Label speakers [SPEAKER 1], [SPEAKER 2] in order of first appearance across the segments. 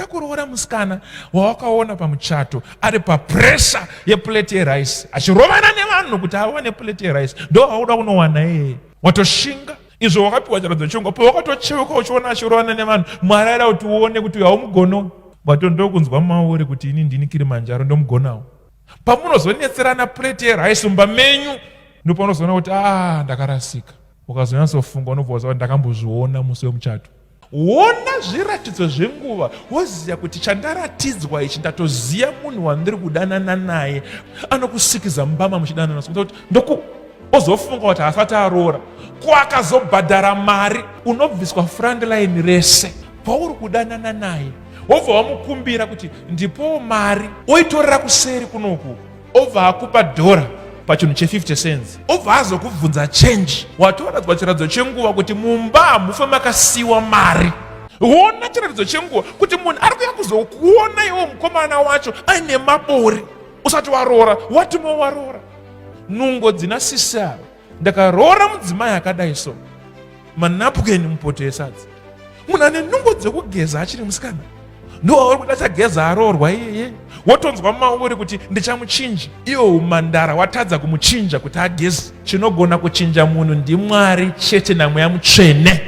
[SPEAKER 1] Kuroora musikana wawakaona pamuchato ari papressure yeplate yerice achirovana nevanhu kuti awane plate yerice, ndo auda kunowana yeye. Watoshinga izvo wakapiwa charadzo chengwa po wakatocheuka uchiona achirovana nevanhu. Mwari aida kuti uone kuti haumugono. Watondokunzwa mauri kuti ini ndini Kilimanjaro ndomugonawo. Pamunozonetserana plate yerice mumba menyu ndopaunozoona kuti ndakarasika. Ukazonyatsofunga unobva kuti ndakambozviona musi wemuchato. Wona zviratidzo zvenguva woziya kuti chandaratidzwa ichi ndatoziya munhu wandiri kudanana naye anokusikiza mbama muchidanana kuti ndoku ozofunga kuti asati aroora ko akazobhadhara mari unobviswa front line rese pauri kudanana naye wobva wamukumbira kuti ndipowo mari oitorera kuseri kunoku obva akupa dhora pachinhu che50 cents obva azokubvunza change. Watoradzwa chiratidzo chenguva kuti mumba mufe makasiwa mari. Wona chiratidzo chenguva kuti munhu ari kuya kuzokuona iwo mukomana wacho aine mabori usati waroora. Watimo waroora nungo dzina sisaro ndakaroora mudzimai akadai so manapukeni mupoto esadzi. Munhu ane nungo dzekugeza achiri musikana ndo ari kuti achageza aroorwa iyeye. Wotonzwa mauri kuti ndichamuchinja. Iwo umandara watadza kumuchinja kuti ageze. Chinogona kuchinja munhu ndiMwari chete naMweya Mutsvene.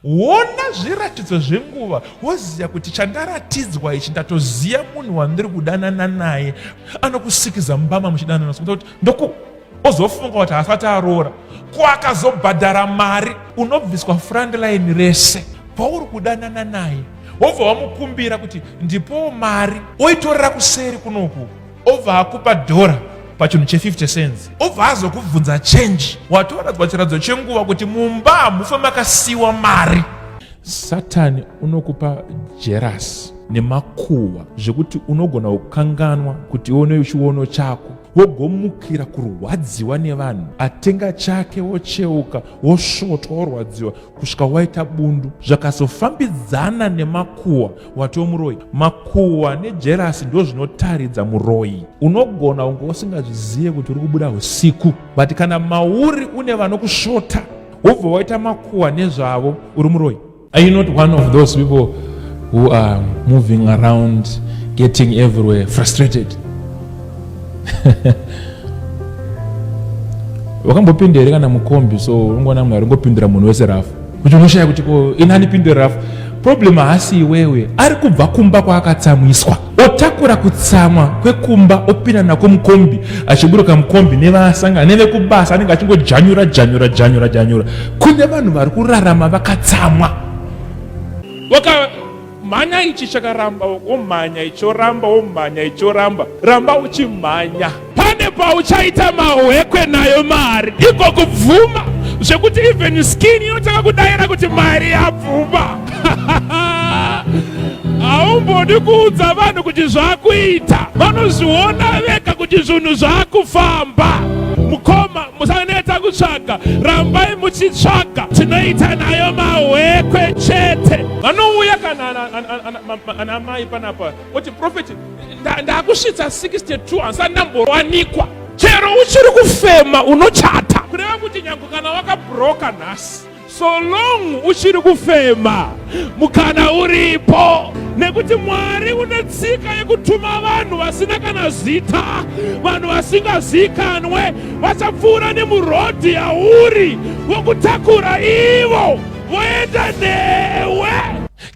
[SPEAKER 1] Wona zviratidzo zvenguva woziya kuti chandaratidzwa ichi ndatoziya munhu wandiri kudanana naye anokusikiza mbama muchidanana kuti ndoku ozofunga kuti asati aroora ko akazobhadhara mari unobviswa front line rese pauri kudanana naye wobva wamukumbira kuti ndipowo mari oitorera kuseri kunoku obva akupa dhora pachinhu che50 cents obva azokubvunza change. Watoradzwa chiratidzo chenguva kuti mumba mufe makasiwa mari. Satani unokupa jerasi nemakuhwa zvekuti unogona kukanganwa kuti ione chiono chako wogomukira kurwadziwa nevanhu. Atenga chake wocheuka wosvotwa worwadziwa kusvika waita bundu zvakazofambidzana nemakuhwa watoo muroyi. Makuhwa nejerasi ndo zvinotaridza muroyi. Unogona kunge usingazvizive kuti uri kubuda usiku, but kana mauri une vanokusvota wobva waita makuhwa nezvavo uri muroyi. Are you not one of those people who are moving around getting everywhere frustrated? Wakambopinda here kana mukombi so ungoona Mwari ngopindura munhu wese rafu kuti unoshaya kuti ko inani pindura rafu. Problem haasi iwewe, ari kubva kumba kwaakatsamwiswa otakura kutsamwa kwekumba opinda nako mukombi achiburuka mukombi nevasanga nevekubasa anenge achingojanyura. Kune vanhu vari kurarama vakatsamwa. Manya ichi chakaramba womhanya ichoramba womhanya ichoramba ramba uchimhanya pane pauchaita mahwekwe nayo mari iko kubvuma zvekuti even skin inotaka kudayira kuti mari yabvuma. Haumbodi kuudza vanhu kuti zvakuita, vanozviona vega kuti zvinhu zvakufamba. Mukoma musaneta kutsvaga, rambai muchitsvaga. Tinoita nayo mahwekwe chete. Vanouya kana ana mai panapa kuti Prophet ndakusvitsa 62 handisati ndambowanikwa. Chero uchiri kufema unochata kureva kuti nyange kana wakabroka nhasi so long uchiri kufema mukana uripo, nekuti Mwari une tsika yekutuma vanhu vasina kana zita, vanhu vasingazikanwe vachapfuura nemurodhi yauri wokutakura ivo voenda newe.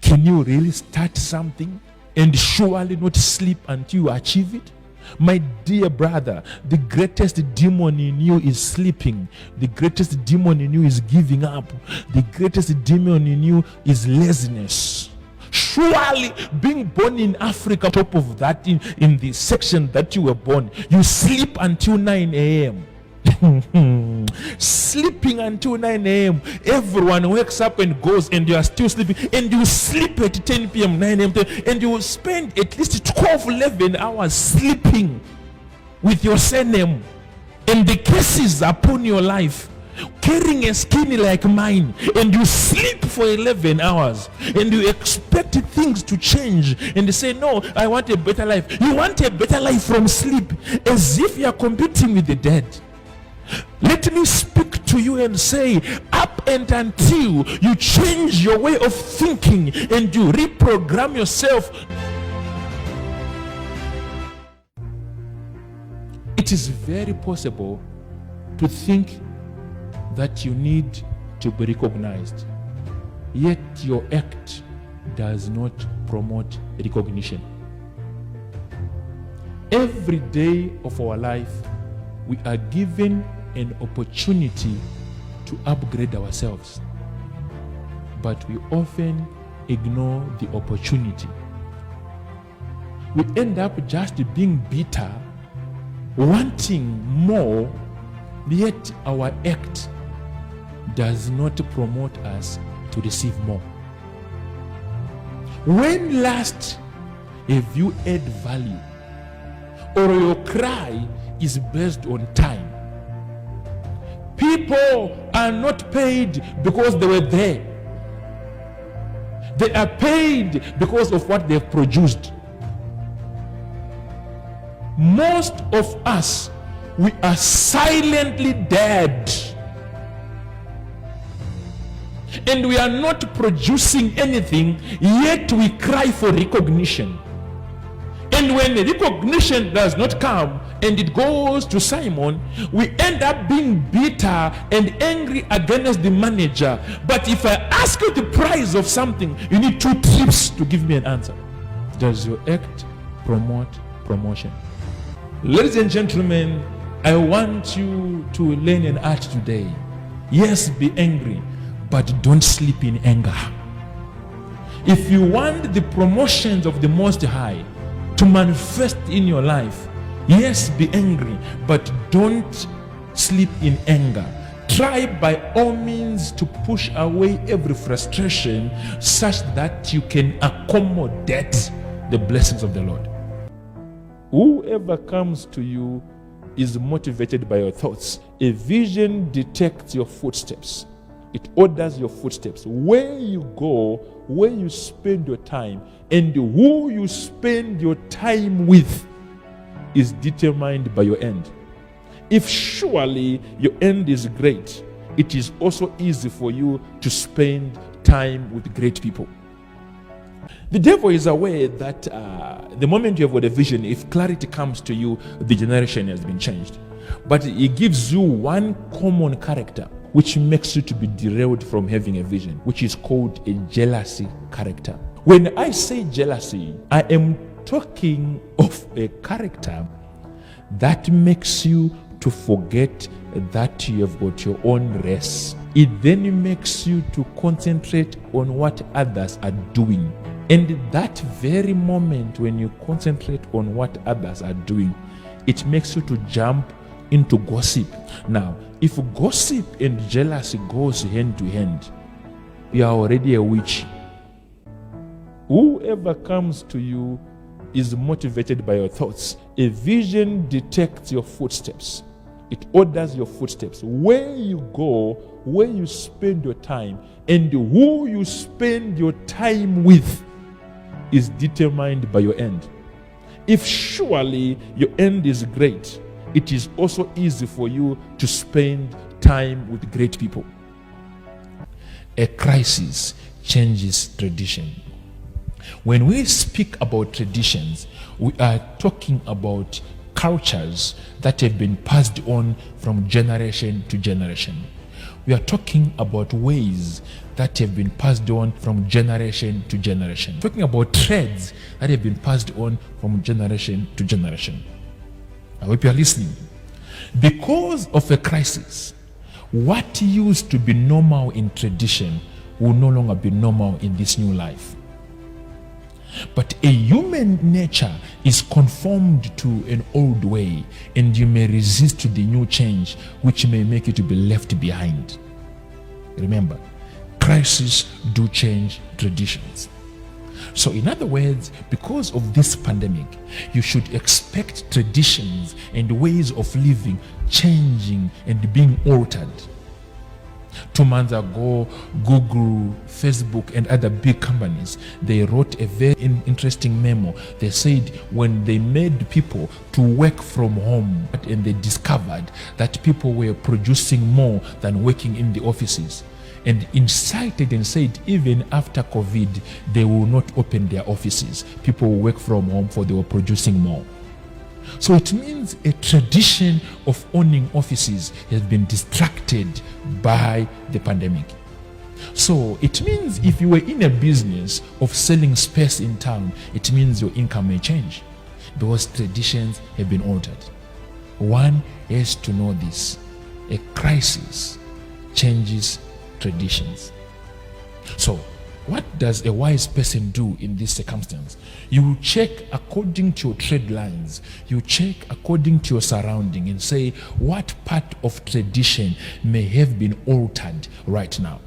[SPEAKER 1] Can you really start something and surely not sleep until you achieve it? My dear brother, the greatest demon in you is sleeping. The greatest demon in you is giving up. The greatest demon in you is laziness. Surely being born in Africa, top of that in the section that you were born, you sleep until 9 a.m. Sleeping until 9 a.m. Everyone wakes up and goes and you are still sleeping, and you sleep at 10 p.m., 9 a.m. and you will spend at least 12-11 hours sleeping with your surname and the curses upon your life, carrying a skin like mine, and you sleep for 11 hours and you expect things to change and you say, no, I want a better life. You want a better life from sleep, as if you are competing with the dead. Let me speak to you and say, up and until you change your way of thinking and you reprogram yourself It is very possible to think that you need to be recognized, yet your act does not promote recognition. Every day of our life, we are given an opportunity to upgrade ourselves, but we often ignore the opportunity. We end up just being bitter, wanting more, yet our act does not promote us to receive more. When last have you add value, or your cry is based on time? People are not paid because they were there. They are paid because of what they've produced. Most of us, we are silently dead. And we are not producing anything, yet we cry for recognition. And when the recognition does not come and it goes to Simon, we end up being bitter and angry against the manager. But if I ask you the price of something, you need 2 trips to give me an answer. Does your act promote promotion? Ladies and gentlemen, I want you to learn an art today. Yes, be angry, but don't sleep in anger. If you want the promotions of the Most High to manifest in your life, yes, be angry, but don't sleep in anger. Try by all means to push away every frustration such that you can accommodate the blessings of the Lord. Whoever comes to you is motivated by your thoughts. A vision detects your footsteps. It orders your footsteps. Where you go, where you spend your time, and who you spend your time with is determined by your end. If surely your end is great, it is also easy for you to spend time with great people. The devil is aware that the moment you have got a vision, if clarity comes to you, the generation has been changed. But he gives you one common character which makes you to be derailed from having a vision, which is called a jealousy character. When I say jealousy, I am talking of a character that makes you to forget that you have got your own race. It then makes you to concentrate on what others are doing. And that very moment when you concentrate on what others are doing, it makes you to jump into gossip. Now, if gossip and jealousy goes hand to hand, you are already a witch. Whoever comes to you is motivated by your thoughts. A vision detects your footsteps. It orders your footsteps. Where you go, where you spend your time, and who you spend your time with is determined by your end. If surely your end is great, it is also easy for you to spend time with great people. A crisis changes tradition. When we speak about traditions, we are talking about cultures that have been passed on from generation to generation. We are talking about ways that have been passed on from generation to generation. Talking about threads that have been passed on from generation to generation. I hope you are listening. Because of a crisis, what used to be normal in tradition will no longer be normal in this new life. But a human nature is conformed to an old way, and you may resist to the new change, which may make you to be left behind. Remember, crises do change traditions. So in other words, because of this pandemic, you should expect traditions and ways of living changing and being altered. 2 months ago, Google, Facebook, and other big companies, they wrote a very interesting memo. They said when they made people to work from home, and they discovered that people were producing more than working in the offices, and incited and said even after COVID, they will not open their offices. People will work from home for they were producing more. So it means a tradition of owning offices has been distracted by the pandemic. So it means if you were in a business of selling space in town, it means your income may change because traditions have been altered. One has to know this. A crisis changes traditions. So what does a wise person do in this circumstance? You check according to your trade lines. You check according to your surrounding and say, what part of tradition may have been altered right now,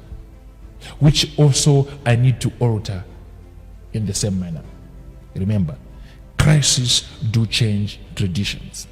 [SPEAKER 1] which also I need to alter in the same manner. Remember, crises do change traditions.